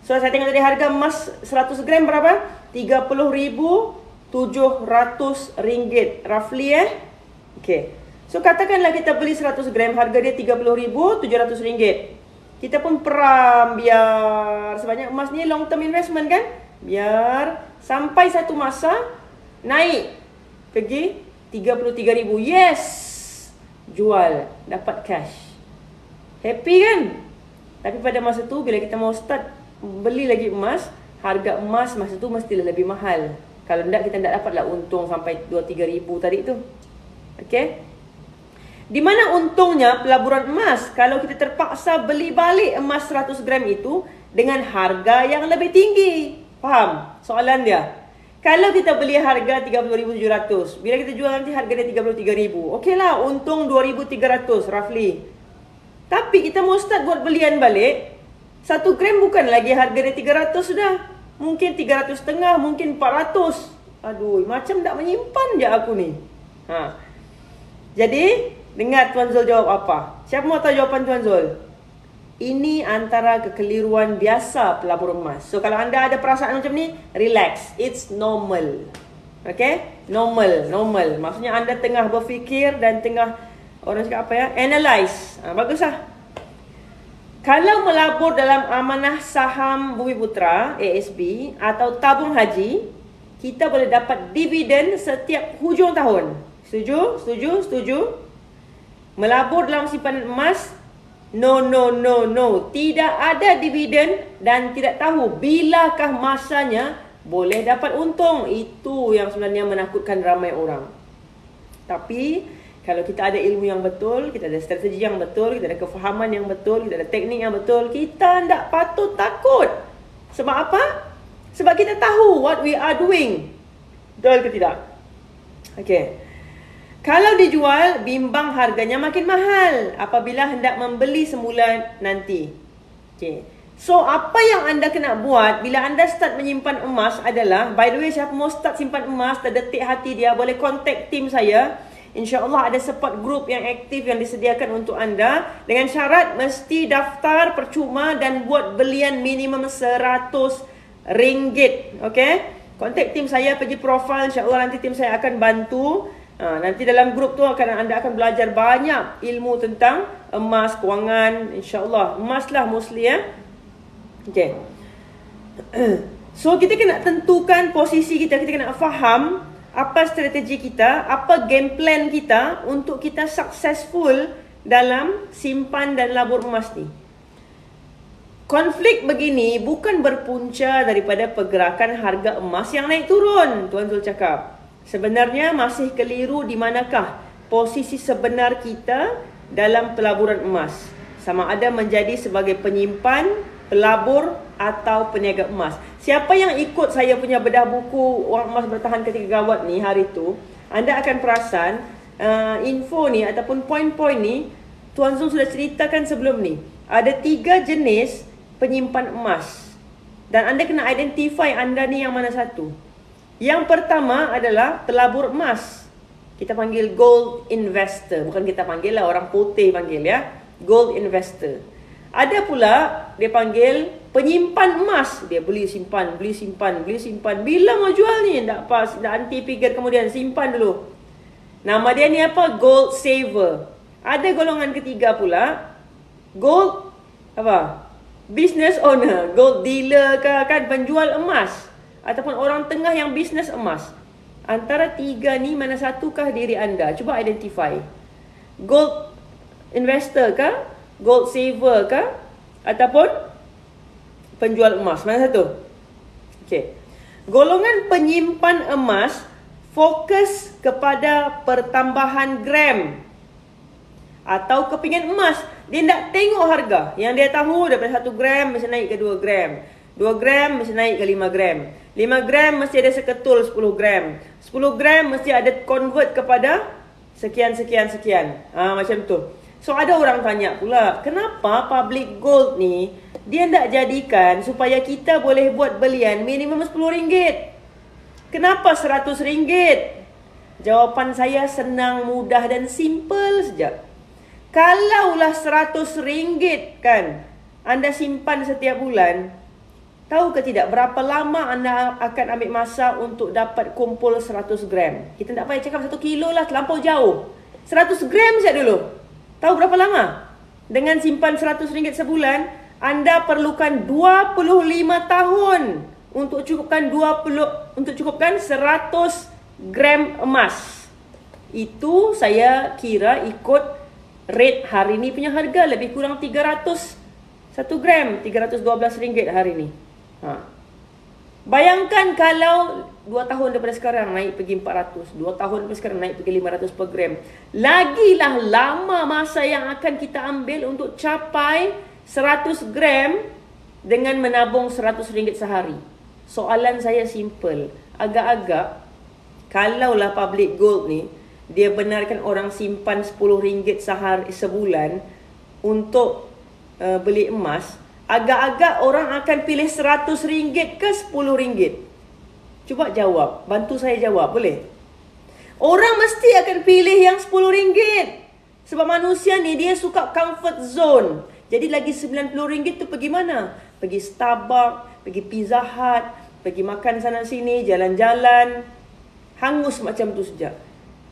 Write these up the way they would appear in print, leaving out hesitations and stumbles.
So saya tengok tadi harga emas 100 gram berapa? RM30,700 roughly Okay. So katakanlah kita beli 100 gram, harga dia RM30,700. Kita pun peram biar sebanyak emas ni long term investment kan? Biar sampai satu masa naik pergi 33,000. Yes. Jual, dapat cash. Happy kan? Tapi pada masa tu bila kita mau start beli lagi emas, harga emas masa tu mestilah lebih mahal. Kalau tidak kita tidak dapatlah untung sampai 2-3 ribu tadi tu. Okey. Di mana untungnya pelaburan emas kalau kita terpaksa beli balik emas 100 gram itu dengan harga yang lebih tinggi. Faham soalan dia? Kalau kita beli harga 30,700, bila kita jual nanti harga dia 33,000. Okeylah, untung 2,300 roughly. Tapi kita mau start buat belian balik, 1 gram bukan lagi harga dia 300 sudah. Mungkin 300,500, mungkin 400. Aduh, macam tak menyimpan je aku ni. Jadi, dengar Tuan Zul jawab apa. Siapa mau tahu jawapan Tuan Zul? Ini antara kekeliruan biasa pelabur emas. So, kalau anda ada perasaan macam ni, relax. It's normal. Okay? Normal. Maksudnya anda tengah berfikir dan tengah, orang cakap apa ya? Analyze. Baguslah. Kalau melabur dalam amanah saham Bumiputra, ASB, atau tabung haji, kita boleh dapat dividen setiap hujung tahun. Setuju? Melabur dalam simpanan emas, no. Tidak ada dividen dan tidak tahu bilakah masanya boleh dapat untung. Itu yang sebenarnya menakutkan ramai orang. Tapi kalau kita ada ilmu yang betul, kita ada strategi yang betul, kita ada kefahaman yang betul, kita ada teknik yang betul, kita tidak patut takut. Sebab apa? Sebab kita tahu what we are doing. Betul ke tidak? Okey. Kalau dijual, bimbang harganya makin mahal apabila hendak membeli semula nanti. Okey. So, apa yang anda kena buat bila anda start menyimpan emas adalah, by the way, siapa mau start simpan emas, terdetik hati dia, boleh contact tim saya. InsyaAllah ada support group yang aktif yang disediakan untuk anda. Dengan syarat mesti daftar percuma dan buat belian minimum RM100. Okay? Kontak tim saya, pergi profil. InsyaAllah nanti tim saya akan bantu. Nanti dalam grup tu anda akan belajar banyak ilmu tentang emas, kewangan. InsyaAllah. Emas lah mostly ya. Okay. So kita kena tentukan posisi kita. Kita kena faham apa strategi kita, apa game plan kita untuk kita successful dalam simpan dan labur emas ni. Konflik begini bukan berpunca daripada pergerakan harga emas yang naik turun, Tuan Zul cakap. Sebenarnya masih keliru di manakah posisi sebenar kita dalam pelaburan emas. Sama ada menjadi sebagai penyimpan, pelabur atau peniaga emas. Siapa yang ikut saya punya bedah buku Wang Emas Bertahan Ketika Gawat ni hari tu, anda akan perasan info ni ataupun poin-poin ni Tuan Zul sudah ceritakan sebelum ni. Ada 3 jenis penyimpan emas. Dan anda kena identify anda ni yang mana satu. Yang pertama adalah pelabur emas. Kita panggil gold investor. Bukan kita panggil lah, orang putih panggil ya. Gold investor. Ada pula dia panggil penyimpan emas. Dia beli simpan. Bila mau jual ni? Tak pas. Nanti fikir kemudian. Simpan dulu. Nama dia ni apa? Gold saver. Ada golongan ketiga pula. Gold apa? Business owner. Gold dealer ke kan? Penjual emas. Ataupun orang tengah yang bisnes emas. Antara 3 ni mana satukah diri anda? Cuba identify. Gold investor ke? Gold saver ke? Ataupun penjual emas? Mana satu? Okey. Golongan penyimpan emas fokus kepada pertambahan gram atau kepingan emas. Dia tak tengok harga. Yang dia tahu daripada 1 gram mesti naik ke 2 gram. 2 gram mesti naik ke 5 gram. 5 gram mesti ada seketul 10 gram. 10 gram mesti ada convert kepada sekian. Macam tu. So ada orang tanya pula, kenapa public gold ni dia tak jadikan supaya kita boleh buat belian minimum RM10? Kenapa RM100? Jawapan saya senang, mudah dan simple saja. Kalaulah RM100 kan anda simpan setiap bulan, Tahu ke tidak berapa lama anda akan ambil masa untuk dapat kumpul 100 gram? Kita tak payah cakap 1 kilo lah, terlampau jauh. 100 gram saja dulu. Tahu berapa lama? Dengan simpan RM100 sebulan, anda perlukan 25 tahun untuk cukupkan 100 gram emas. Itu saya kira ikut rate hari ni punya harga, lebih kurang 300 1 gram, RM312 hari ni. Bayangkan kalau 2 tahun daripada sekarang naik pergi 400, 2 tahun daripada sekarang naik pergi 500 per gram. Lagilah lama masa yang akan kita ambil untuk capai 100 gram dengan menabung RM100 sehari. Soalan saya simple. Agak-agak, kalaulah public gold ni, dia benarkan orang simpan RM10 sebulan untuk beli emas, agak-agak orang akan pilih RM100 ke RM10? Cuba jawab. Bantu saya jawab, boleh? Orang mesti akan pilih yang RM10. Sebab manusia ni dia suka comfort zone. Jadi lagi RM90 tu pergi mana? Pergi Starbucks, pergi Pizza Hut, pergi makan sana sini, jalan-jalan. Hangus macam tu saja.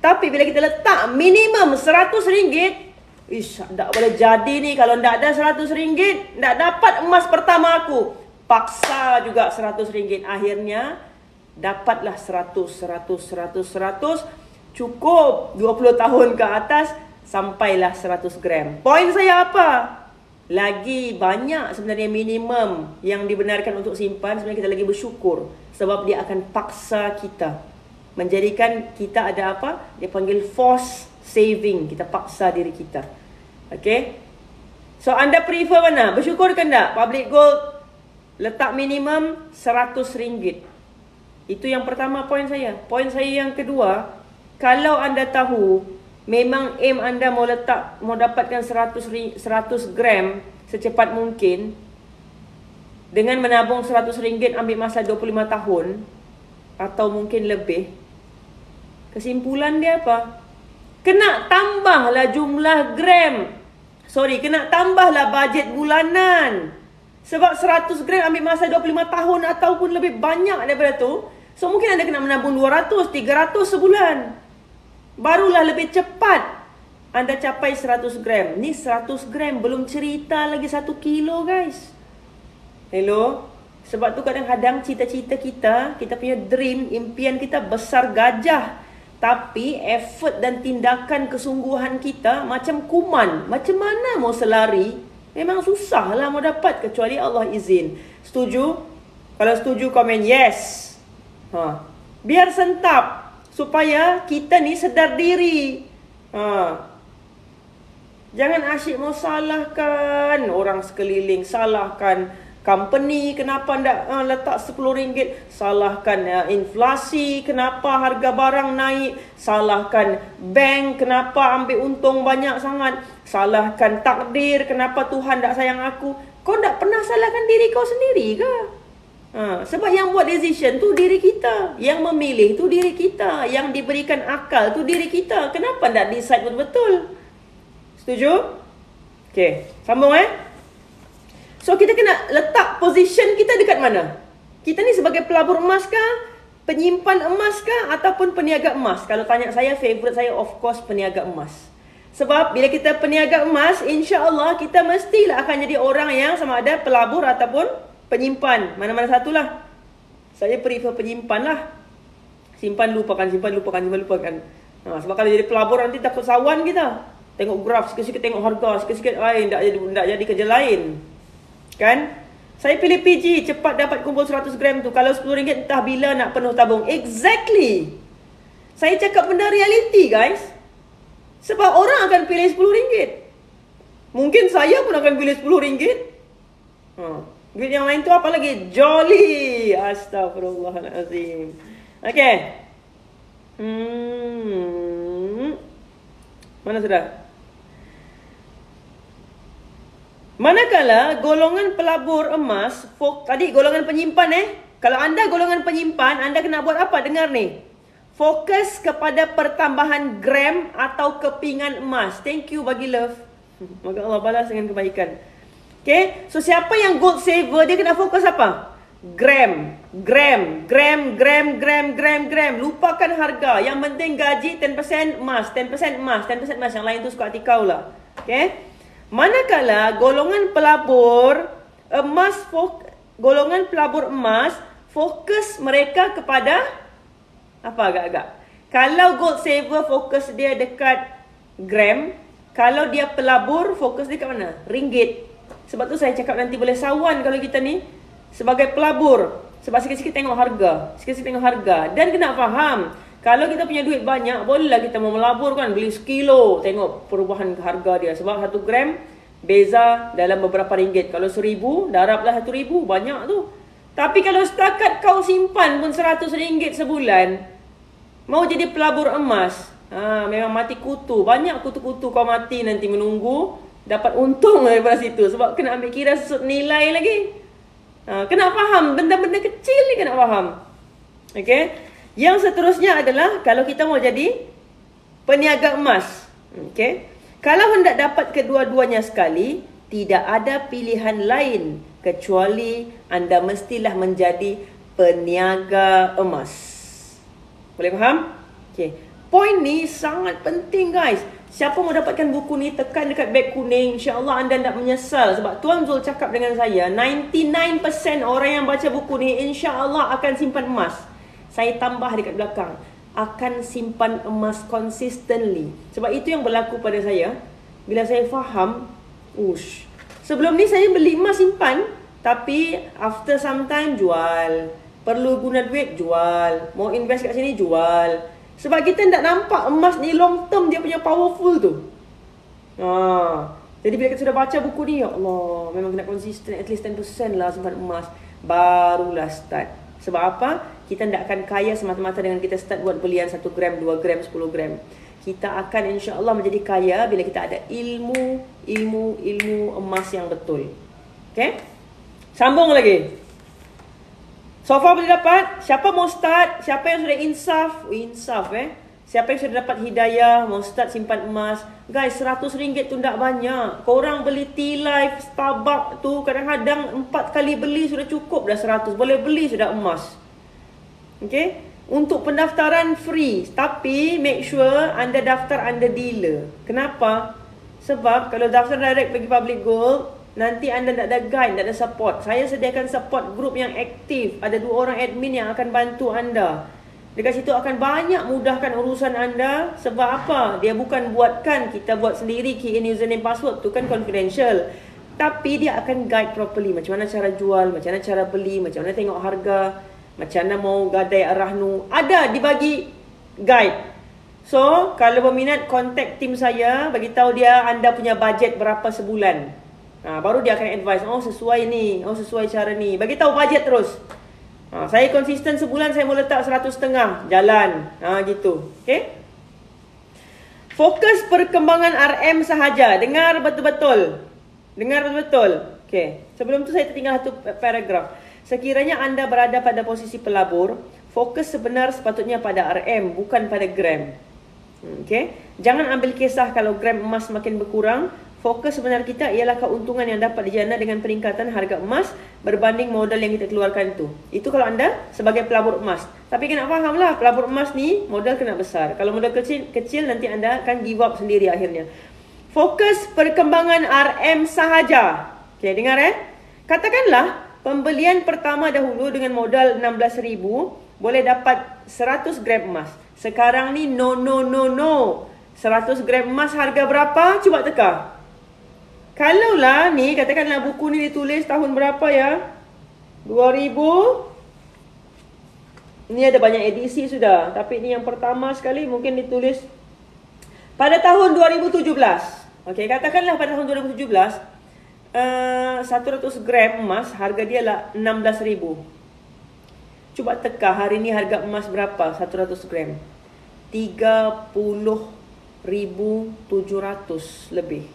Tapi bila kita letak minimum RM100, ish, tak boleh jadi ni. Kalau tak ada RM100, tak dapat emas pertama aku. Paksa juga RM100. Akhirnya dapatlah 100. Cukup 20 tahun ke atas, sampailah 100 gram. Poin saya apa? Lagi banyak sebenarnya minimum yang dibenarkan untuk simpan. Sebenarnya kita lagi bersyukur. Sebab dia akan paksa kita, menjadikan kita ada apa? Dia panggil force saving. Kita paksa diri kita. Okay? So, anda prefer mana? Bersyukur ke tak? Public gold letak minimum RM100. Itu yang pertama poin saya. Poin saya yang kedua, kalau anda tahu memang aim anda mau dapatkan 100 gram secepat mungkin, dengan menabung RM100 ambil masa 25 tahun atau mungkin lebih, kesimpulan dia apa? Kena tambahlah jumlah gram. Kena tambahlah bajet bulanan. Sebab 100 gram ambil masa 25 tahun ataupun lebih banyak daripada tu. So mungkin anda kena menabung 200, 300 sebulan. Barulah lebih cepat anda capai 100 gram. Ni 100 gram, belum cerita lagi 1 kilo guys. Hello? Sebab tu kadang-kadang cita-cita kita punya dream, impian kita besar gajah. Tapi effort dan tindakan kesungguhan kita macam kuman. Macam mana mau selari? Memang susahlah mau dapat kecuali Allah izin. Setuju? Kalau setuju komen yes. Biar sentap supaya kita ni sedar diri. Jangan asyik mau salahkan orang sekeliling, salahkan company kenapa tak letak RM10, salahkan inflasi kenapa harga barang naik, salahkan bank kenapa ambil untung banyak sangat, salahkan takdir kenapa Tuhan tak sayang aku. Kau tak pernah salahkan diri kau sendiri ke? Sebab yang buat decision tu diri kita, yang memilih tu diri kita, yang diberikan akal tu diri kita. Kenapa tak decide betul-betul? Setuju? Okay, sambung So, kita kena letak position kita dekat mana? Kita ni sebagai pelabur emas kah? Penyimpan emas kah? Ataupun peniaga emas? Kalau tanya saya, favorite saya of course peniaga emas. Sebab bila kita peniaga emas, insya-Allah kita mestilah akan jadi orang yang sama ada pelabur ataupun penyimpan. Mana-mana satulah. Saya prefer penyimpan lah. Simpan lupakan, simpan lupakan, simpan lupakan. Sebab kalau jadi pelabur nanti takut sawan kita. Tengok graf, sikit-sikit tengok harga, sikit-sikit tak jadi kerja lain. Kan? Saya pilih PG, cepat dapat kumpul 100 gram tu. Kalau RM10 entah bila nak penuh tabung. Exactly. Saya cakap benda reality guys. Sebab orang akan pilih RM10. Mungkin saya pun akan pilih RM10. Duit yang lain tu apa lagi? Jolly. Astaghfirullahalazim. Okay. Mana sudah? Manakala golongan pelabur emas, tadi golongan penyimpan Kalau anda golongan penyimpan, anda kena buat apa? Dengar ni. Fokus kepada pertambahan gram atau kepingan emas. Thank you bagi love. Moga Allah balas dengan kebaikan. Okay, so siapa yang gold saver, dia kena fokus apa? gram, gram, gram, gram, gram, gram, gram. Lupakan harga. Yang penting gaji 10% emas, 10% emas, 10% emas. Yang lain tu suka hati kau lah. Okay? Manakala golongan pelabur emas, golongan pelabur emas, fokus mereka kepada apa agak-agak? Kalau gold saver fokus dia dekat gram, kalau dia pelabur fokus dia kat mana? Ringgit. Sebab tu saya cakap nanti boleh sawan kalau kita ni sebagai pelabur. Sebab sikit-sikit tengok harga, sikit-sikit tengok harga. Dan kena faham, kalau kita punya duit banyak, bolehlah kita mau melabur kan, beli sekilo, tengok perubahan harga dia. Sebab 1 gram beza dalam beberapa ringgit. Kalau 1000, darablah 1000, banyak tu. Tapi kalau setakat kau simpan pun RM100 sebulan, mau jadi pelabur emas, memang mati kutu. Banyak kutu-kutu kau mati nanti menunggu dapat untung daripada situ. Sebab kena ambil kira susut nilai lagi. Kena faham, benda-benda kecil ni kena faham. Okay. Yang seterusnya adalah kalau kita mau jadi peniaga emas. Okay. Kalau hendak dapat kedua-duanya sekali, tidak ada pilihan lain kecuali anda mestilah menjadi peniaga emas. Boleh faham? Okay. Point ni sangat penting guys. Siapa mau dapatkan buku ni, tekan dekat beg kuning. InsyaAllah anda tak menyesal. Sebab Tuan Zul cakap dengan saya, 99% orang yang baca buku ni InsyaAllah akan simpan emas. Saya tambah dekat belakang, akan simpan emas consistently. Sebab itu yang berlaku pada saya. Bila saya faham, sebelum ni saya beli emas simpan, tapi after some time jual. Perlu guna duit, jual. Mau invest kat sini, jual. Sebab kita tak nampak emas ni long term dia punya powerful tu. Jadi bila kita sudah baca buku ni, ya Allah, memang kena konsisten at least 10% lah simpan emas. Barulah start. Sebab apa? Kita tak akan kaya semata-mata dengan kita start buat belian 1 gram, 2 gram, 10 gram. Kita akan insya-Allah menjadi kaya bila kita ada ilmu emas yang betul. Okay? Sambung lagi. So far boleh dapat? Siapa mau start? Siapa yang sudah insaf? Siapa yang sudah dapat hidayah, mau start simpan emas? Guys, RM100 tu tak banyak. Korang beli T-Life, Starbucks tu kadang-kadang 4 kali beli sudah cukup dah 100. Boleh beli sudah emas. Okay? Untuk pendaftaran free. Tapi make sure anda daftar under dealer. Kenapa? Sebab kalau daftar direct bagi public gold, nanti anda tak ada guide, tak ada support. Saya sediakan support group yang aktif. Ada 2 orang admin yang akan bantu anda. Dekat situ akan banyak mudahkan urusan anda. Sebab apa? Dia bukan buatkan, kita buat sendiri key in username password tu kan confidential. Tapi dia akan guide properly. Macam mana cara jual, macam mana cara beli, macam mana tengok harga, macam mana mau gadai arahnu. Ada dibagi guide. So, kalau berminat contact tim saya, bagi tahu dia anda punya budget berapa sebulan. Baru dia akan advise, sesuai ni, sesuai cara ni. Bagi tahu budget terus. Saya konsisten sebulan saya mau letak 100.5 jalan. Gitu. Okay? Fokus perkembangan RM sahaja. Dengar betul-betul. Dengar betul-betul. Okay. Sebelum tu saya tertinggal satu paragraf. Sekiranya anda berada pada posisi pelabur, fokus sebenar sepatutnya pada RM, bukan pada gram. Okay? Jangan ambil kisah kalau gram emas makin berkurang. Fokus sebenar kita ialah keuntungan yang dapat dijana dengan peningkatan harga emas berbanding modal yang kita keluarkan itu. Itu kalau anda sebagai pelabur emas. Tapi kena faham lah, pelabur emas ni modal kena besar. Kalau modal kecil nanti anda akan give up sendiri akhirnya. Fokus perkembangan RM sahaja. Okay, dengar Katakanlah pembelian pertama dahulu dengan modal 16,000 boleh dapat 100 gram emas. Sekarang ni no. 100 gram emas harga berapa? Cuba teka. Kalau lah ni, katakanlah buku ni ditulis tahun berapa ya? 2000. Ini ada banyak edisi sudah. Tapi ni yang pertama sekali mungkin ditulis pada tahun 2017. Okey, katakanlah pada tahun 2017. 100 gram emas harga dia lah 16,000. Cuba teka hari ni harga emas berapa 100 gram? 30,700 lebih.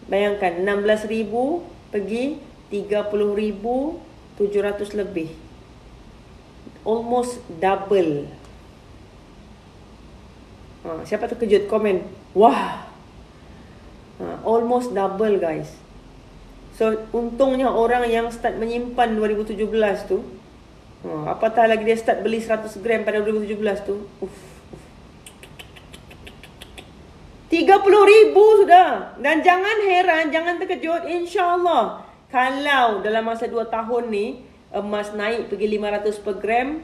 Bayangkan 16,000 pergi 30,700 lebih. Almost double. Siapa terkejut? Komen. Wah. Almost double guys. So, untungnya orang yang start menyimpan 2017 tu, apatah lagi dia start beli 100 gram pada 2017 tu, 30,000 sudah. Dan jangan heran, jangan terkejut, insya-Allah kalau dalam masa 2 tahun ni emas naik pergi 500 per gram,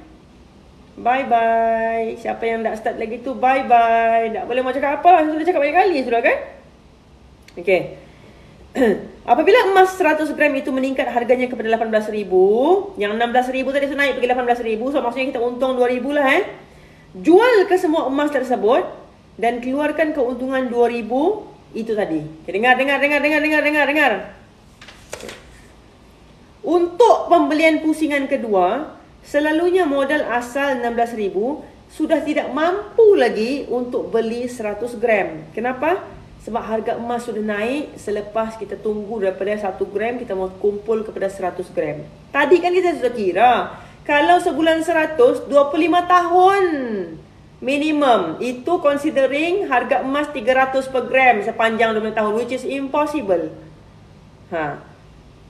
bye-bye. Siapa yang tak start lagi tu, bye-bye. Tak boleh mau cakap apa lah. Sudah cakap banyak kali sudah kan? Okey. Apabila emas 100 gram itu meningkat harganya kepada 18,000, yang 16,000 tadi tu naik pergi 18,000, so maksudnya kita untung 2,000 lah Jual ke semua emas tersebut dan keluarkan keuntungan 2,000 itu tadi. Okay, dengar. Untuk pembelian pusingan kedua, selalunya modal asal 16,000 sudah tidak mampu lagi untuk beli 100 gram. Kenapa? Sebab harga emas sudah naik selepas kita tunggu daripada 1 gram kita mau kumpul kepada 100 gram. Tadi kan kita sudah kira, kalau sebulan 100, 25 tahun minimum. Itu considering harga emas 300 per gram sepanjang 20 tahun, which is impossible.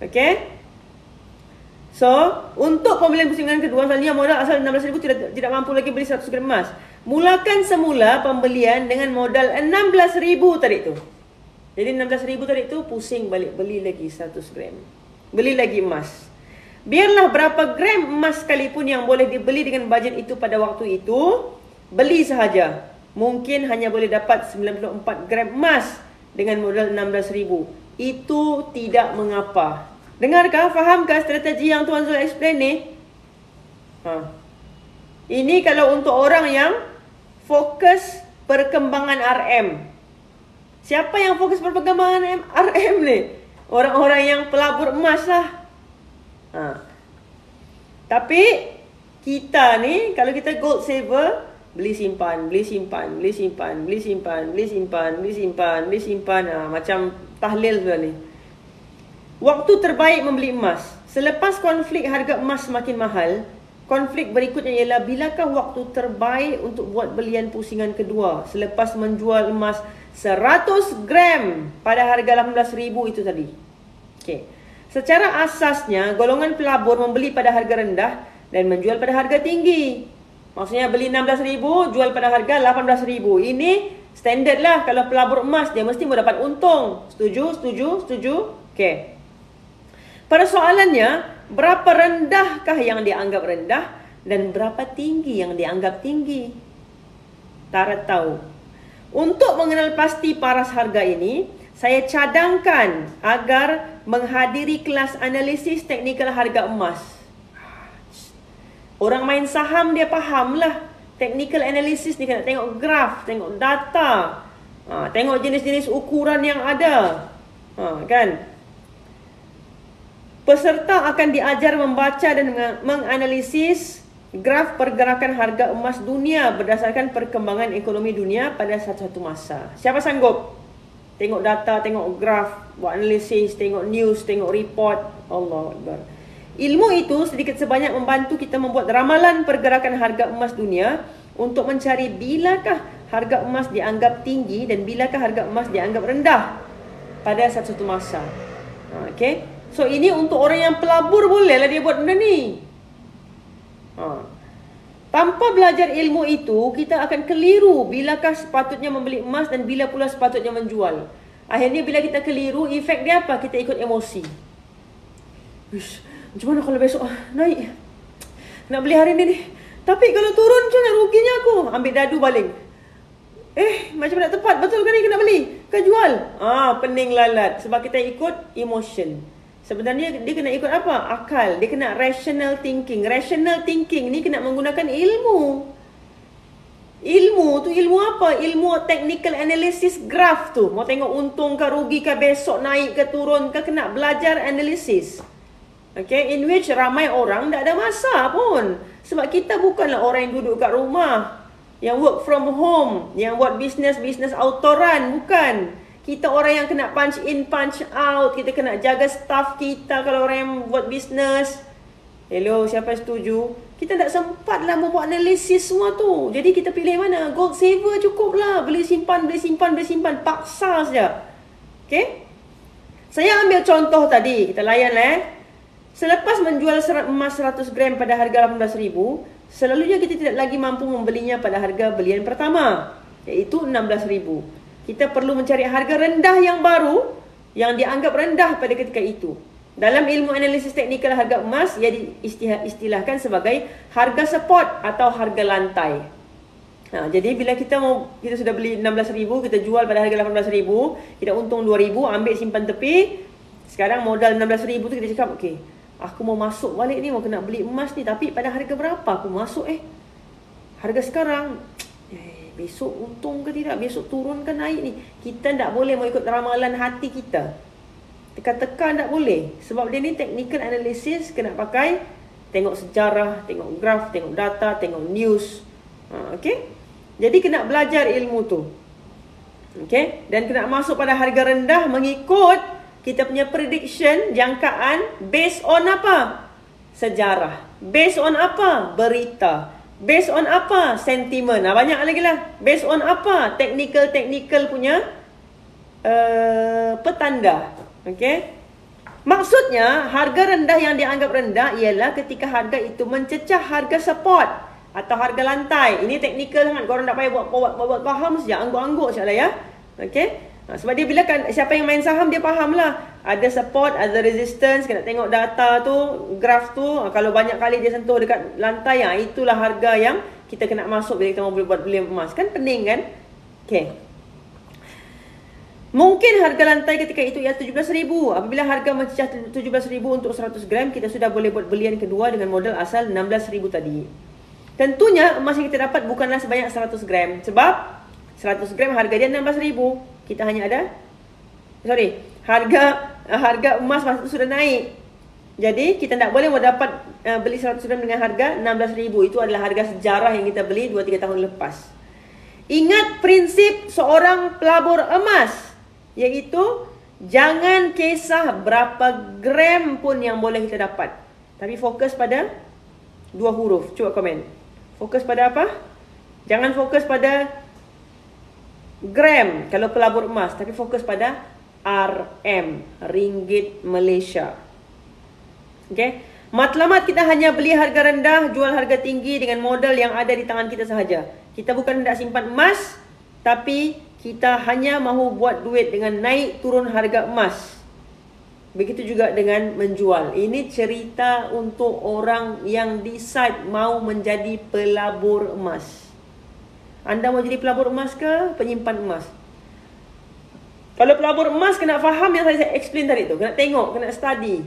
Okay? So, untuk pembelian pusingan kedua, selalunya modal asal 16,000 tidak mampu lagi beli 100 gram emas. Mulakan semula pembelian dengan modal 16,000 tadi tu. Jadi 16,000 tadi tu, pusing balik beli lagi 100 gram. Beli lagi emas. Biarlah berapa gram emas sekalipun yang boleh dibeli dengan bajet itu pada waktu itu, beli sahaja. Mungkin hanya boleh dapat 94 gram emas dengan modal 16,000. Itu tidak mengapa. Dengarkah? Fahamkah strategi yang Tuan Zul explain ni? Ini kalau untuk orang yang fokus perkembangan RM. Siapa yang fokus perkembangan RM ni? Orang-orang yang pelabur emas lah. Tapi kita ni, kalau kita gold saver, beli simpan. Macam tahlil sudah ni. Waktu terbaik membeli emas. Selepas konflik harga emas semakin mahal, konflik berikutnya ialah bilakah waktu terbaik untuk buat belian pusingan kedua selepas menjual emas 100 gram pada harga 18,000 itu tadi. Okey. Secara asasnya, golongan pelabur membeli pada harga rendah dan menjual pada harga tinggi. Maksudnya beli 16,000, jual pada harga 18,000. Ini standard lah. Kalau pelabur emas, dia mesti mau dapat untung. Setuju? Okey. Pada soalannya, berapa rendahkah yang dianggap rendah dan berapa tinggi yang dianggap tinggi? Tak tahu. Untuk mengenal pasti paras harga ini, saya cadangkan agar menghadiri kelas analisis teknikal harga emas. Orang main saham dia fahamlah. Technical analysis ni kena tengok graf, tengok data, tengok jenis-jenis ukuran yang ada. Kan? Peserta akan diajar membaca dan menganalisis graf pergerakan harga emas dunia berdasarkan perkembangan ekonomi dunia pada satu-satu masa. Siapa sanggup? Tengok data, tengok graf, buat analisis, tengok news, tengok report. Allahu Akbar. Ilmu itu sedikit sebanyak membantu kita membuat ramalan pergerakan harga emas dunia untuk mencari bilakah harga emas dianggap tinggi dan bilakah harga emas dianggap rendah pada satu-satu masa. Okay? So, ini untuk orang yang pelabur bolehlah dia buat benda ni. Tanpa belajar ilmu itu, kita akan keliru bilakah sepatutnya membeli emas dan bila pula sepatutnya menjual. Akhirnya bila kita keliru, efek dia apa? Kita ikut emosi. Wish, macam mana kalau besok naik? Nak beli hari ni ni. Tapi kalau turun macam mana ruginya aku? Ambil dadu baling. Macam nak tepat. Betul kan ni kena beli? Kan jual? Pening lalat. Sebab kita ikut emotion. Sebenarnya dia kena ikut apa? Akal. Dia kena rational thinking. Rational thinking ni kena menggunakan ilmu. Ilmu tu ilmu apa? Ilmu technical analysis graph tu. Mau tengok untung ke rugi ke besok naik ke turun ke, kena belajar analisis. Okay, in which ramai orang tak ada masa pun. Sebab kita bukanlah orang yang duduk kat rumah, yang work from home, yang buat bisnes autoran, bukan. Kita orang yang kena punch in, punch out. Kita kena jaga staff kita kalau orang yang buat bisnes. Hello, siapa setuju? Kita tak sempat lah membuat analisis semua tu. Jadi kita pilih mana? Gold saver cukup lah. Beli simpan. Paksa saja. Okay? Saya ambil contoh tadi, kita layan Selepas menjual emas 100 gram pada harga 18,000, selalunya kita tidak lagi mampu membelinya pada harga belian pertama, iaitu 16,000. Kita perlu mencari harga rendah yang baru yang dianggap rendah pada ketika itu. Dalam ilmu analisis teknikal harga emas, ia diistilahkan sebagai harga spot atau harga lantai. Jadi bila kita sudah beli 16,000, kita jual pada harga 18,000, kita untung 2,000, ambil simpan tepi. Sekarang modal 16,000 tu kita cakap, okey, aku mau masuk balik ni, mau kena beli emas ni, tapi pada harga berapa aku masuk harga sekarang, besok untung ke tidak, besok turun ke naik ni. Kita tak boleh mau ikut ramalan hati kita. Tekan-tekan tak boleh. Sebab dia ni technical analysis, kena pakai tengok sejarah, tengok graf, tengok data, tengok news. Okey? Jadi kena belajar ilmu tu. Okey? Dan kena masuk pada harga rendah mengikut kita punya prediction, jangkaan, based on apa? Sejarah. Based on apa? Berita. Based on apa? Sentiment. Banyak lagi lah. Based on apa? Technical punya petanda. Okey? Maksudnya, harga rendah yang dianggap rendah ialah ketika harga itu mencecah harga support atau harga lantai. Ini teknikal sangat. Korang tak payah buat faham saja. Angguk-angguk sajalah ya. Okey? Sebab dia bila kan siapa yang main saham dia faham lah. Ada support, ada resistance. Kena tengok data tu, graf tu. Kalau banyak kali dia sentuh dekat lantai, itulah harga yang kita kena masuk bila kita mau buat beli emas. Kan pening kan? Okey. Mungkin harga lantai ketika itu ialah 17,000. Apabila harga mencecah 17,000 untuk 100 gram, kita sudah boleh buat belian kedua dengan modal asal 16,000 tadi. Tentunya emas yang kita dapat bukanlah sebanyak 100 gram. Sebab 100 gram harga dia 16,000. Kita hanya ada, harga emas masa itu sudah naik. Jadi kita tak boleh dapat beli 100 gram dengan harga 16,000. Itu adalah harga sejarah yang kita beli 2-3 tahun lepas. Ingat prinsip seorang pelabur emas, iaitu jangan kisah berapa gram pun yang boleh kita dapat, tapi fokus pada 2 huruf. Cuba komen. Fokus pada apa? Jangan fokus pada gram kalau pelabur emas, tapi fokus pada RM, ringgit Malaysia. Okey? Matlamat kita hanya beli harga rendah, jual harga tinggi dengan modal yang ada di tangan kita sahaja. Kita bukan hendak simpan emas, tapi kita hanya mahu buat duit dengan naik turun harga emas. Begitu juga dengan menjual. Ini cerita untuk orang yang decide mau menjadi pelabur emas. Anda mau jadi pelabur emas ke penyimpan emas? Kalau pelabur emas, kena faham yang saya explain tadi tu. Kena tengok, kena study.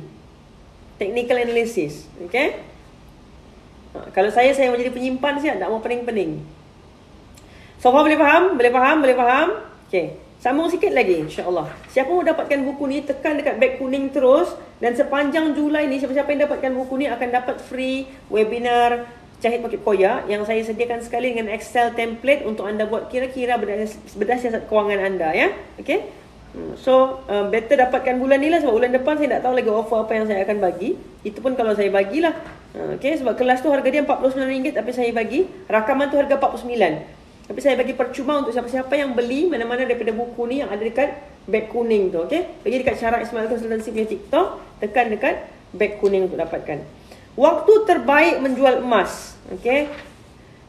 Technical analysis. Okay? Kalau saya mau jadi penyimpan saja, tak mau pening-pening. So far boleh faham? Boleh faham? Boleh faham? Okay. Sambung sikit lagi, insyaAllah. Siapa mau dapatkan buku ni, tekan dekat beg kuning terus. Dan sepanjang Julai ni, siapa-siapa yang dapatkan buku ni akan dapat free webinar Jahit Paket Koyak yang saya sediakan sekali dengan Excel template untuk anda buat kira-kira bedah siasat kewangan anda, ya. Okay? So, better dapatkan bulan ni lah, sebab bulan depan saya tak tahu lagi offer apa yang saya akan bagi. Itu pun kalau saya bagilah. Okay? Sebab kelas tu harga dia RM49, tapi saya bagi. Rakaman tu harga RM49. Tapi saya bagi percuma untuk siapa-siapa yang beli mana-mana daripada buku ni yang ada dekat beg kuning tu. Okay? Pergi dekat Syarah Ismail Consultancy punya TikTok, tekan dekat beg kuning untuk dapatkan. Waktu terbaik menjual emas. Okay?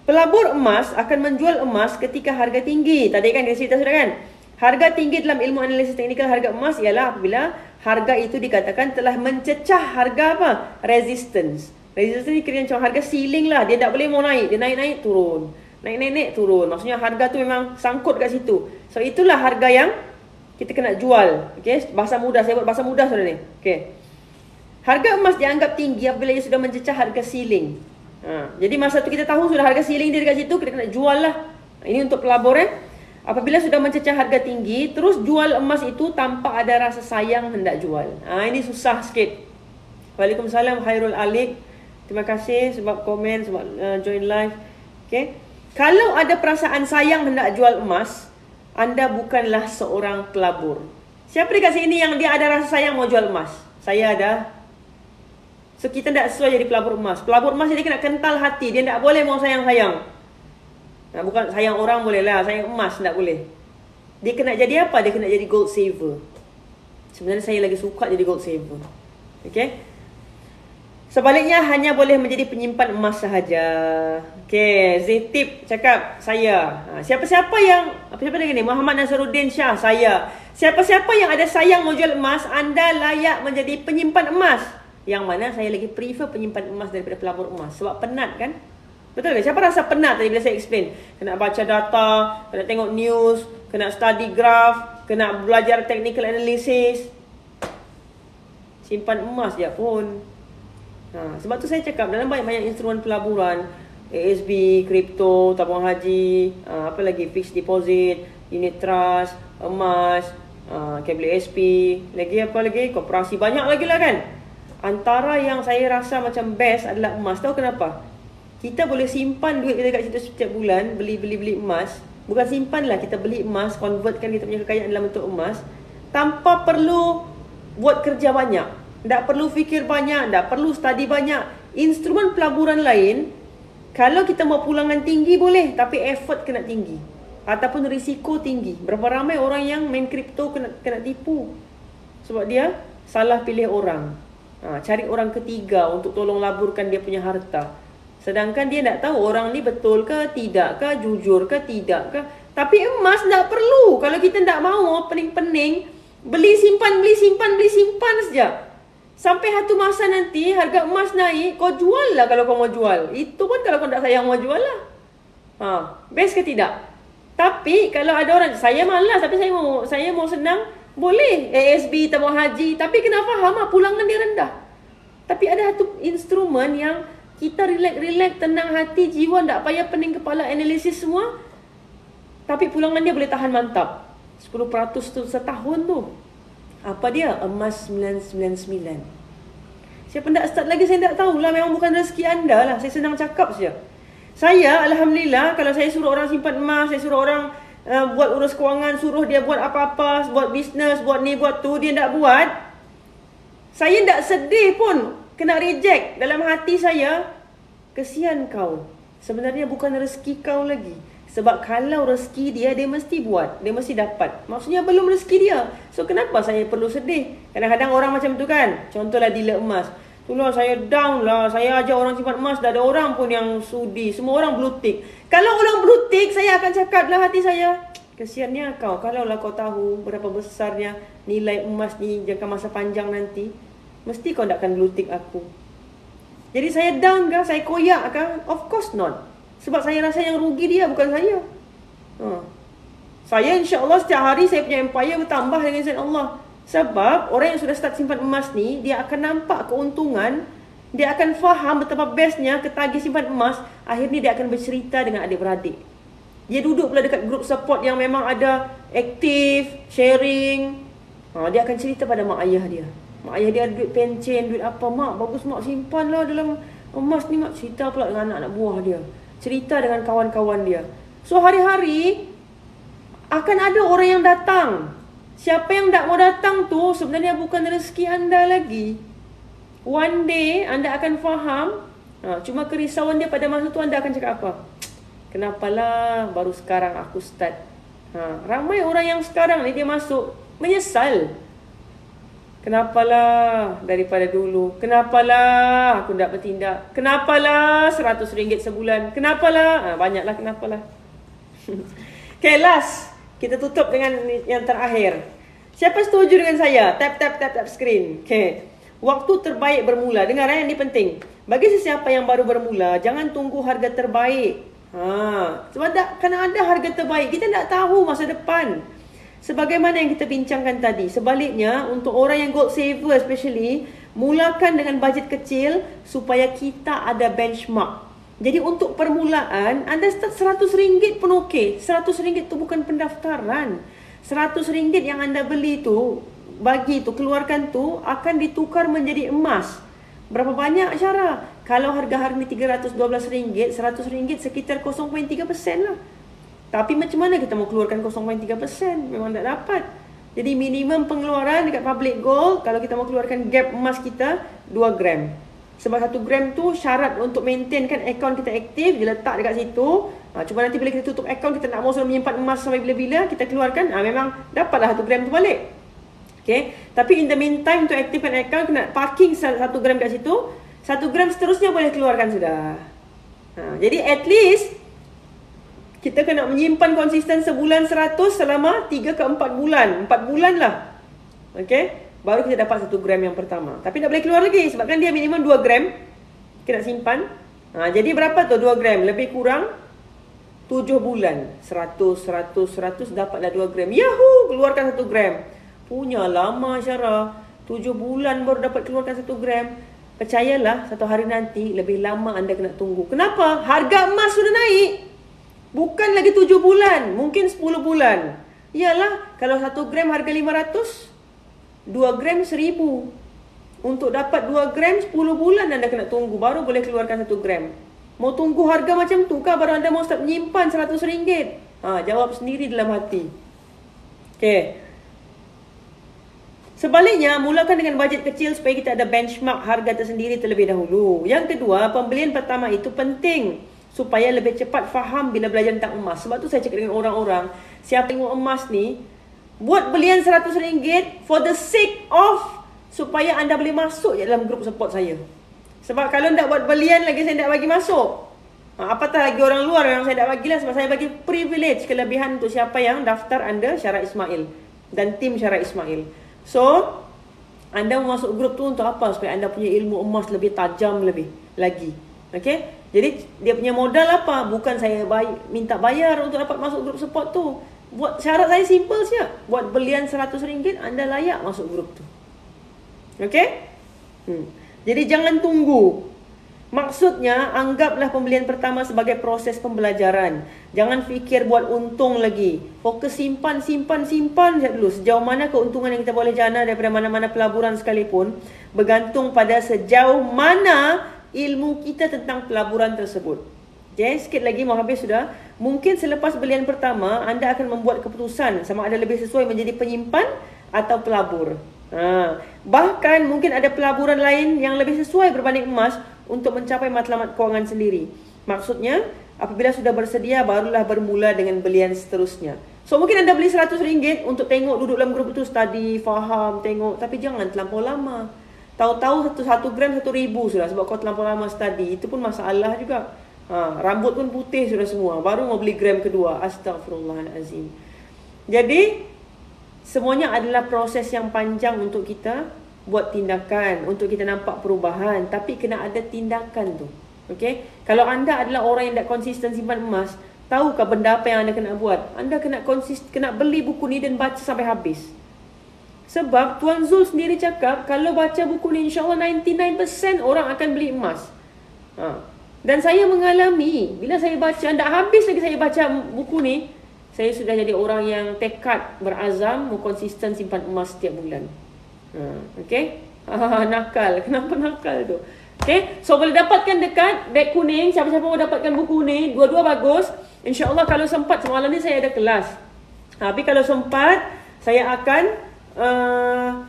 Pelabur emas akan menjual emas ketika harga tinggi. Tadi kan dia cerita sudah kan? Harga tinggi dalam ilmu analisis teknikal harga emas ialah apabila harga itu dikatakan telah mencecah harga apa? Resistance. Resistance ni kira macam harga ceiling lah. Dia tak boleh mau naik. Dia naik-naik turun. Naik-naik turun. Maksudnya harga tu memang sangkut kat situ. So itulah harga yang kita kena jual. Okay? Bahasa mudah. Saya buat bahasa mudah sudah ni. Okay. Harga emas dianggap tinggi apabila ia sudah mencecah harga ceiling. Jadi masa tu kita tahu sudah harga ceiling dia dekat situ, kita kena jual lah. Ini untuk pelabur. Apabila sudah mencecah harga tinggi, terus jual emas itu tanpa ada rasa sayang hendak jual. Ini susah sikit. Waalaikumsalam Khairul Alik. Terima kasih sebab komen, sebab join live. Okay. Kalau ada perasaan sayang hendak jual emas, anda bukanlah seorang pelabur. Siapa dekat sini yang dia ada rasa sayang mau jual emas? Saya ada. So kita tak sesuai jadi pelabur emas. Pelabur emas dia kena kental hati. Dia tak boleh mau sayang-sayang. Bukan sayang orang boleh lah, sayang emas tak boleh. Dia kena jadi apa? Dia kena jadi gold saver. Sebenarnya saya lagi suka jadi gold saver. Okey. Sebaliknya hanya boleh menjadi penyimpan emas sahaja. Okey, Zetip cakap saya. Siapa-siapa yang siapa lagi ni? Muhammad Nasaruddin Shah, saya. Siapa-siapa yang ada sayang mau jual emas, anda layak menjadi penyimpan emas. Yang mana saya lagi prefer penyimpan emas daripada pelabur emas. Sebab penat kan? Betul ke? Siapa rasa penat tadi bila saya explain? Kena baca data, kena tengok news, kena study graph, kena belajar technical analysis. Simpan emas je pun. Sebab tu saya cakap dalam banyak-banyak instrumen pelaburan, ASB, kripto, tabung haji, apa lagi, fixed deposit, unit trust, emas, KWSP, lagi apa lagi, koperasi, banyak lagi lah kan. Antara yang saya rasa macam best adalah emas. Tahu kenapa? Kita boleh simpan duit kita kat situ setiap bulan, beli emas. Bukan simpan lah, kita beli emas, convertkan kita punya kekayaan dalam bentuk emas, tanpa perlu buat kerja banyak. Tak perlu fikir banyak, tak perlu study banyak. Instrumen pelaburan lain, kalau kita mau pulangan tinggi boleh, tapi effort kena tinggi. Ataupun risiko tinggi. Berapa ramai orang yang main kripto kena tipu. Sebab dia salah pilih orang. Cari orang ketiga untuk tolong laburkan dia punya harta. Sedangkan dia tak tahu orang ni betul ke, tidak ke, jujur ke, tidak ke. Tapi emas tak perlu. Kalau kita tak mahu pening-pening, beli simpan saja. Sampai satu masa nanti harga emas naik, kau jual lah kalau kau mau jual. Itu pun kalau kau tak sayang mau jual lah. Best ke tidak? Tapi kalau ada orang, saya malas tapi saya mau senang, boleh ASB, tabung haji. Tapi kena faham pulangan dia rendah. Tapi ada satu instrumen yang kita relax, tenang hati, jiwa, tak payah pening kepala analisis semua. Tapi pulangan dia boleh tahan mantap. 10% tu setahun tu. Apa dia? Emas 999. Siapa nak start lagi saya tak tahulah. Memang bukan rezeki anda lah. Saya senang cakap saja. Saya Alhamdulillah, kalau saya suruh orang simpan emas, saya suruh orang buat urus kewangan, suruh dia buat apa-apa, buat bisnes, buat ni, buat tu, dia tak buat. Saya tak sedih pun kena reject. Dalam hati saya, kesian kau. Sebenarnya bukan rezeki kau lagi. Sebab kalau rezeki dia mesti buat. Dia mesti dapat. Maksudnya belum rezeki dia. So kenapa saya perlu sedih? Kadang-kadang orang macam tu kan. Contohlah dealer emas. Itulah saya down lah. Saya ajak orang simpan emas. Tak ada orang pun yang sudi. Semua orang blue tick. Kalau orang blue tick, saya akan cakap dalam hati saya, kesiannya kau. Kalaulah kau tahu berapa besarnya nilai emas ni jangka masa panjang nanti, mesti kau tak akan blue tick aku. Jadi saya down ke? Saya koyak ke? Of course not. Sebab saya rasa yang rugi dia, bukan saya. Saya insya-Allah setiap hari saya punya empire bertambah dengan izin Allah. Sebab orang yang sudah start simpan emas ni, dia akan nampak keuntungan, dia akan faham betapa bestnya ketagih simpan emas. Akhirnya dia akan bercerita dengan adik-beradik. Dia duduk pula dekat group support yang memang ada aktif, sharing. Dia akan cerita pada mak ayah dia. Mak ayah dia ada duit pencen, duit apa. Mak, bagus mak simpanlah dalam emas ni mak. Cerita pula dengan anak-anak buah dia. Cerita dengan kawan-kawan dia. So hari-hari akan ada orang yang datang. Siapa yang tak mau datang tu sebenarnya bukan rezeki anda lagi. One day anda akan faham. Cuma kerisauan dia pada masa tu anda akan cakap apa? Kenapalah baru sekarang aku start. Ramai orang yang sekarang ni dia masuk menyesal. Kenapalah daripada dulu? Kenapalah aku tak bertindak? Kenapalah RM100 sebulan? Kenapalah? Banyaklah kenapalah. Okay, last. Kita tutup dengan yang terakhir. Siapa setuju dengan saya? Tap screen. Okay. Waktu terbaik bermula. Dengar yang ini penting. Bagi sesiapa yang baru bermula, jangan tunggu harga terbaik. Sebab kena ada harga terbaik. Kita tak tahu masa depan. Sebagaimana yang kita bincangkan tadi. Sebaliknya, untuk orang yang gold saver especially, mulakan dengan bajet kecil supaya kita ada benchmark. Jadi untuk permulaan, anda start RM100 pun okey. RM100 tu bukan pendaftaran. RM100 yang anda beli tu, bagi tu, keluarkan tu, akan ditukar menjadi emas. Berapa banyak Syara? Kalau harga hari ni RM312, RM100 sekitar 0.3% lah. Tapi macam mana kita mau keluarkan 0.3%? Memang tak dapat. Jadi minimum pengeluaran dekat public gold, kalau kita mau keluarkan gap emas kita, 2 gram. Sebab 1 gram tu syarat untuk maintainkan akaun kita aktif, dia letak dekat situ. Cuma nanti bila kita tutup akaun, kita nak mau suruh menyimpan emas sampai bila-bila, kita keluarkan, memang dapatlah 1 gram tu balik. Okay. Tapi in the meantime, untuk aktifkan account, kena parking 1 gram kat situ. 1 gram seterusnya boleh keluarkan sudah. Jadi at least kita kena menyimpan konsisten sebulan 100 selama 3 ke 4 bulan. 4 bulan lah. Okay. Baru kita dapat 1 gram yang pertama. Tapi tak boleh keluar lagi sebabkan dia minimum 2 gram. Kita nak simpan. Jadi berapa tu 2 gram? Lebih kurang 7 bulan. 100 dapatlah 2 gram. Yahoo! Keluarkan 1 gram. Punya lama Syarah. 7 bulan baru dapat keluarkan 1 gram. Percayalah, satu hari nanti lebih lama anda kena tunggu. Kenapa? Harga emas sudah naik. Bukan lagi 7 bulan. Mungkin 10 bulan. Iyalah, kalau 1 gram harga 500, 2 gram 1000. Untuk dapat 2 gram, 10 bulan anda kena tunggu. Baru boleh keluarkan 1 gram. Mau tunggu harga macam tu kah baru anda mau start menyimpan RM100? Jawab sendiri dalam hati. Okay. Sebaliknya, mulakan dengan bajet kecil supaya kita ada benchmark harga tersendiri terlebih dahulu. Yang kedua, pembelian pertama itu penting supaya lebih cepat faham bila belajar tentang emas. Sebab tu saya cakap dengan orang-orang, siapa tengok emas ni, buat belian RM100 for the sake of supaya anda boleh masuk je dalam grup support saya. Sebab kalau tak buat belian lagi, saya tak bagi masuk. Apatah lagi orang luar yang saya tak bagilah, sebab saya bagi privilege, kelebihan untuk siapa yang daftar anda Syarah Ismail dan tim Syarah Ismail. So, anda masuk grup tu untuk apa? Supaya anda punya ilmu emas lebih tajam lebih lagi. Okay? Jadi, dia punya modal apa? Bukan saya minta bayar untuk dapat masuk grup support tu. Buat syarat saya simple saja. Buat belian RM100, anda layak masuk grup tu. Okay? Jadi, jangan tunggu. Maksudnya, anggaplah pembelian pertama sebagai proses pembelajaran. Jangan fikir buat untung lagi. Fokus simpan saja dulu. Sejauh mana keuntungan yang kita boleh jana daripada mana-mana pelaburan sekalipun, bergantung pada sejauh mana ilmu kita tentang pelaburan tersebut. Okay, sikit lagi mau habis sudah. Mungkin selepas belian pertama, anda akan membuat keputusan sama ada lebih sesuai menjadi penyimpan atau pelabur. Bahkan mungkin ada pelaburan lain yang lebih sesuai berbanding emas untuk mencapai matlamat kewangan sendiri. Maksudnya, apabila sudah bersedia, barulah bermula dengan belian seterusnya. So, mungkin anda beli RM100 untuk tengok, duduk dalam grup itu, study, faham, tengok. Tapi jangan terlampau lama. Tahu-tahu 1 gram 1,000 sudah sebab kau terlampau lama study. Itu pun masalah juga. Rambut pun putih sudah semua. Baru mau beli gram kedua. Astaghfirullahalazim. Jadi, semuanya adalah proses yang panjang untuk kita buat tindakan, untuk kita nampak perubahan. Tapi kena ada tindakan tu. Okay? Kalau anda adalah orang yang tak konsisten simpan emas, tahukah benda apa yang anda kena buat? Anda kena beli buku ni dan baca sampai habis. Sebab Tuan Zul sendiri cakap, kalau baca buku ni, insyaAllah 99% orang akan beli emas. Dan saya mengalami, bila saya baca, tak habis lagi saya baca buku ni, saya sudah jadi orang yang tekad, berazam, mau konsisten simpan emas setiap bulan. Okay? Nakal. Kenapa nakal tu? Okay? So, boleh dapatkan dekat beg kuning. Siapa-siapa mau dapatkan buku ni, dua-dua bagus. InsyaAllah kalau sempat, semalam ni saya ada kelas. Tapi kalau sempat, saya akan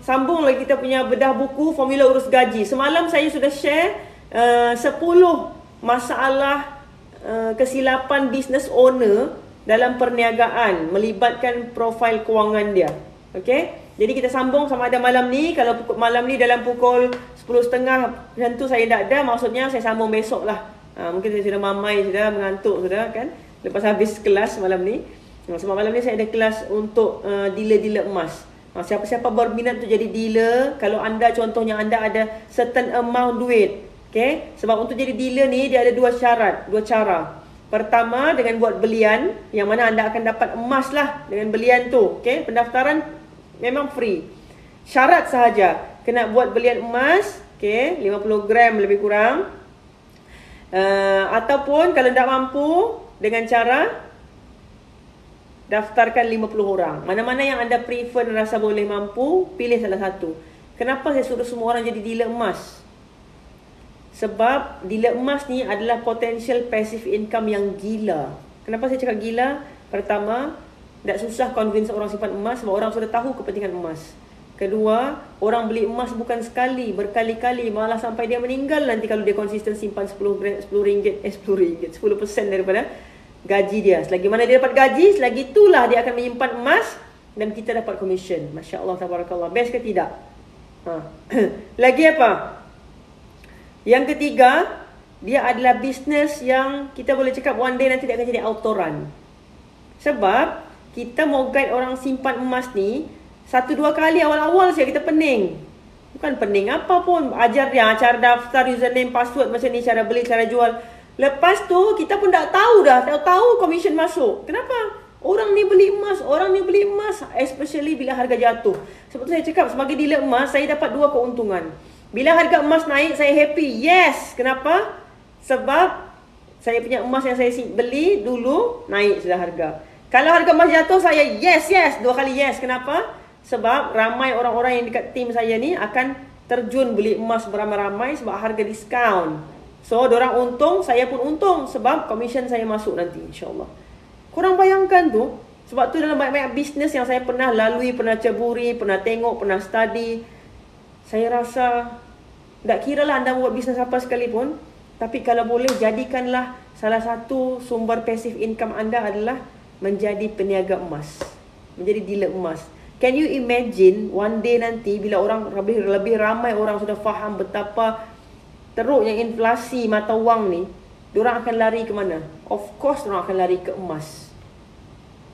sambung lagi kita punya bedah buku Formula Urus Gaji. Semalam saya sudah share 10 masalah kesilapan business owner dalam perniagaan melibatkan profil kewangan dia. Okey? Jadi kita sambung sama ada malam ni. Kalau malam ni dalam pukul 10.30 macam tu saya tak ada, maksudnya saya sambung besok lah. Mungkin saya sudah mamai, sudah mengantuk sudah kan, lepas habis kelas malam ni. Sebab malam ni saya ada kelas untuk dealer-dealer emas. Siapa-siapa berminat untuk jadi dealer, kalau anda contohnya anda ada certain amount duit, okay? Sebab untuk jadi dealer ni dia ada dua cara. Pertama dengan buat belian, yang mana anda akan dapat emas lah dengan belian tu, okay? Pendaftaran memang free. Syarat sahaja kena buat belian emas, okay? 50 gram lebih kurang. Ataupun kalau tak mampu, dengan cara daftarkan 50 orang. Mana-mana yang anda prefer dan rasa boleh mampu, pilih salah satu. Kenapa saya suruh semua orang jadi dealer emas? Sebab dealer emas ni adalah potential passive income yang gila. Kenapa saya cakap gila? Pertama, tak susah convince orang simpan emas sebab orang sudah tahu kepentingan emas. Kedua, orang beli emas bukan sekali, berkali-kali, malah sampai dia meninggal nanti kalau dia konsisten simpan 10% daripada gaji dia. Selagi mana dia dapat gaji, selagi itulah dia akan menyimpan emas dan kita dapat commission. Masya Allah, tabarakallah. Best ke tidak? Lagi apa? Yang ketiga, dia adalah bisnes yang kita boleh cakap one day nanti dia akan jadi autoran. Sebab kita mau guide orang simpan emas ni 1-2 kali awal-awal saja kita pening. Bukan pening apa pun, ajar dia cara daftar, username, password macam ni, cara beli, cara jual. Lepas tu kita pun tak tahu dah, tahu commission masuk. Kenapa? Orang ni beli emas, especially bila harga jatuh. Sebab tu saya cakap sebagai dealer emas, saya dapat 2 keuntungan. Bila harga emas naik, saya happy. Yes, kenapa? Sebab saya punya emas yang saya beli dulu naik sudah harga. Kalau harga emas jatuh, saya yes, 2 kali yes. Kenapa? Sebab ramai orang-orang yang dekat tim saya ni akan terjun beli emas beramai-ramai sebab harga diskaun. So, diorang untung, saya pun untung sebab commission saya masuk nanti, insyaAllah. Korang bayangkan tu, sebab tu dalam banyak-banyak bisnes yang saya pernah lalui, pernah ceburi, pernah tengok, pernah study, saya rasa tak kira lah anda buat bisnes apa sekalipun, tapi kalau boleh jadikanlah salah satu sumber passive income anda adalah menjadi peniaga emas, menjadi dealer emas. Can you imagine one day nanti bila orang lebih ramai orang sudah faham betapa teruknya inflasi mata wang ni, diorang akan lari ke mana? Of course diorang akan lari ke emas.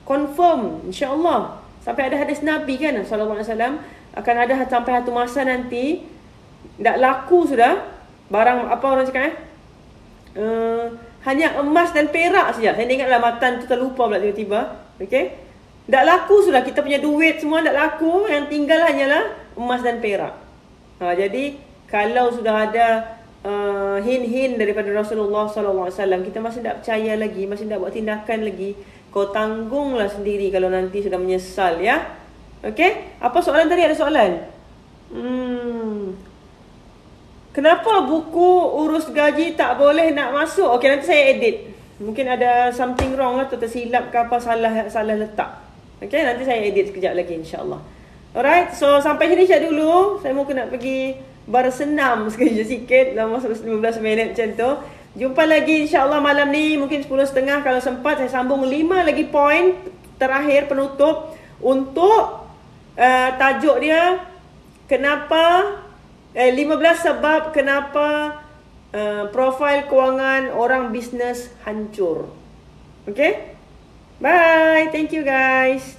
Confirm, insya-Allah. Sampai ada hadis Nabi kan, sallallahu alaihi wasallam, akan ada sampai satu masa nanti tak laku sudah barang apa orang cakap hanya emas dan perak saja. Saya ingatlah matan tu terlupa pula tiba-tiba. Okey. Tak laku sudah, kita punya duit semua tak laku, yang tinggal hanyalah emas dan perak. Jadi kalau sudah ada hin-hin daripada Rasulullah sallallahu alaihi wasallam, kita masih tak percaya lagi, masih tak buat tindakan lagi, kau tanggunglah sendiri kalau nanti sudah menyesal, ya. Okey? Apa soalan tadi? Ada soalan? Kenapa buku urus gaji tak boleh nak masuk? Okey, nanti saya edit. Mungkin ada something wrong lah, tersilap ke apa, salah letak. Okey, nanti saya edit sekejap lagi, insya-Allah. Alright, so sampai sini saja dulu. Saya mungkin nak pergi bersenam sekejap sikit dalam masa 15 minit macam tu. Jumpa lagi insya-Allah malam ni, mungkin 10.30 kalau sempat. Saya sambung 5 lagi poin terakhir penutup untuk tajuk dia, kenapa 15 sebab kenapa profil kewangan orang bisnes hancur. Okay? Bye. Thank you guys.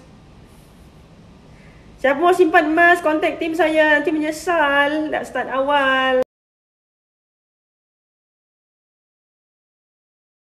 Siapa mau simpan emas, kontak tim saya. Nanti menyesal tak start awal.